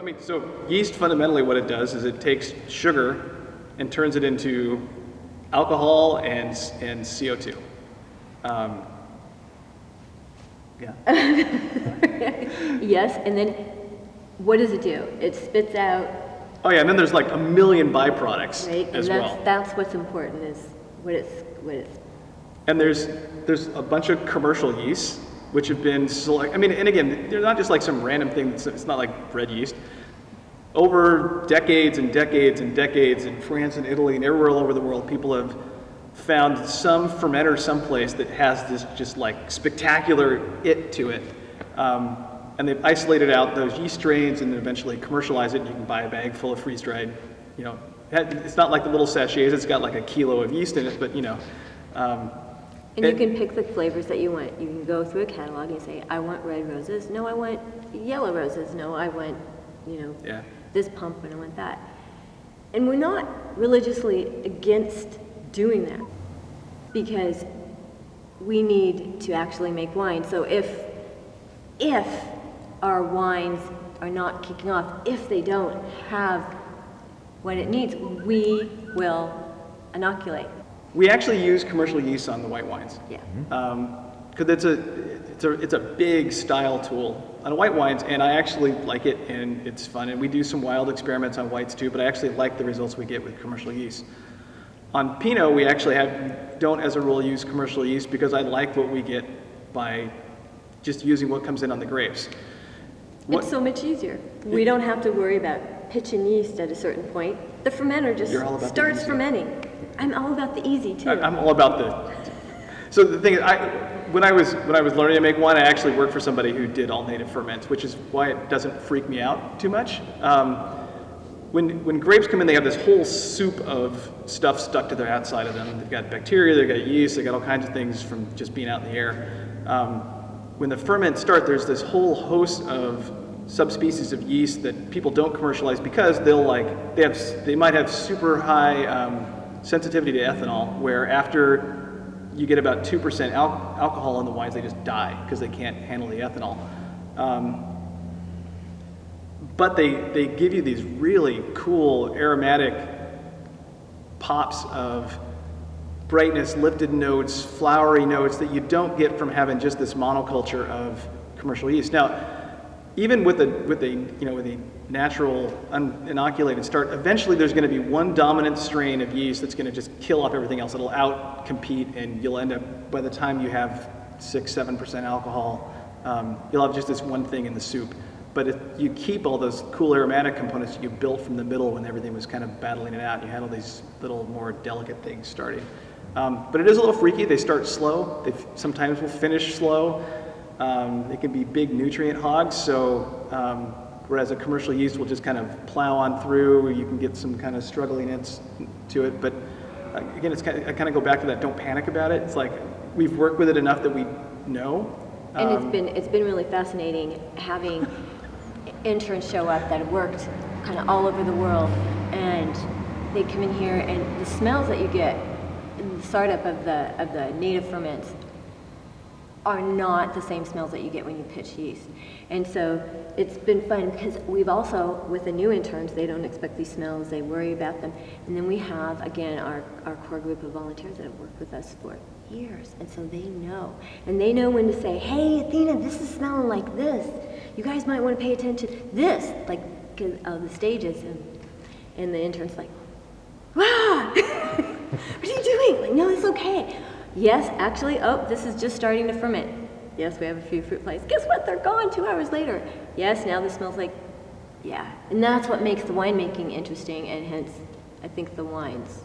I mean, so yeast fundamentally what it does is it takes sugar and turns it into alcohol and CO2. Yeah. Yes, and then what does it do? It spits out. Oh yeah, and then there's like a million byproducts as well. That's what's important is what it's. And there's a bunch of commercial yeasts which have been I mean, and again, they're not just like some random thing. It's not like bread yeast. Over decades and decades and decades in France and Italy and everywhere all over the world, people have found some fermenter someplace that has this just like spectacular it to it. And they've isolated out those yeast strains and then eventually commercialize it. And you can buy a bag full of freeze-dried, you know, it's not like the little sachets, it's got like a kilo of yeast in it, but you know. And you can pick the flavors that you want. You can go through a catalog and say, I want red roses. No, I want yellow roses. No, I want, you know, this pump and I want that. And we're not religiously against doing that because we need to actually make wine. So if our wines are not kicking off, if they don't have what it needs, we will inoculate. We actually use commercial yeast on the white wines. Yeah. Because it's a big style tool on white wines, and I actually like it, and it's fun. And we do some wild experiments on whites too, but I actually like the results we get with commercial yeast. On Pinot, we actually don't, as a rule, use commercial yeast because I like what we get by just using what comes in on the grapes. It's so much easier. We don't have to worry about pitching yeast at a certain point. The fermenter just starts fermenting. I'm all about the easy too. I'm all about so the thing is, when I was learning to make wine, I actually worked for somebody who did all native ferments, which is why it doesn't freak me out too much. When grapes come in, they have this whole soup of stuff stuck to the outside of them. They've got bacteria, they've got yeast, they've got all kinds of things from just being out in the air. When the ferments start, there's this whole host of subspecies of yeast that people don't commercialize because they might have super high sensitivity to ethanol, where after you get about 2% alcohol in the wines, they just die because they can't handle the ethanol. But they give you these really cool aromatic pops of brightness, lifted notes, flowery notes that you don't get from having just this monoculture of commercial yeast. Now, even with a natural uninoculated start, eventually there's going to be one dominant strain of yeast that's going to just kill off everything else. It'll out-compete, and you'll end up, by the time you have 6-7% alcohol, you'll have just this one thing in the soup. But if you keep all those cool aromatic components that you built from the middle when everything was kind of battling it out, you had all these little more delicate things starting. But it is a little freaky. They start slow. They sometimes will finish slow. They can be big nutrient hogs, so whereas a commercial yeast will just kind of plow on through, you can get some kind of struggliness to it. But again, I kind of go back to that. Don't panic about it. It's like we've worked with it enough that we know. And it's been really fascinating having interns show up that have worked kind of all over the world, and they come in here, and the smells that you get in the startup of the native ferments are not the same smells that you get when you pitch yeast. And so it's been fun because we've also, with the new interns, they don't expect these smells, they worry about them. And then we have, again, our core group of volunteers that have worked with us for years. And so they know. And they know when to say, hey, Athena, this is smelling like this. You guys might want to pay attention to this, like the stages. And the intern's like, wow, what are you doing? Like, no, it's okay. Yes, actually, this is just starting to ferment. Yes, we have a few fruit flies. Guess what? They're gone 2 hours later. Yes, now this smells like, yeah. And that's what makes the winemaking interesting, and hence, I think, the wines.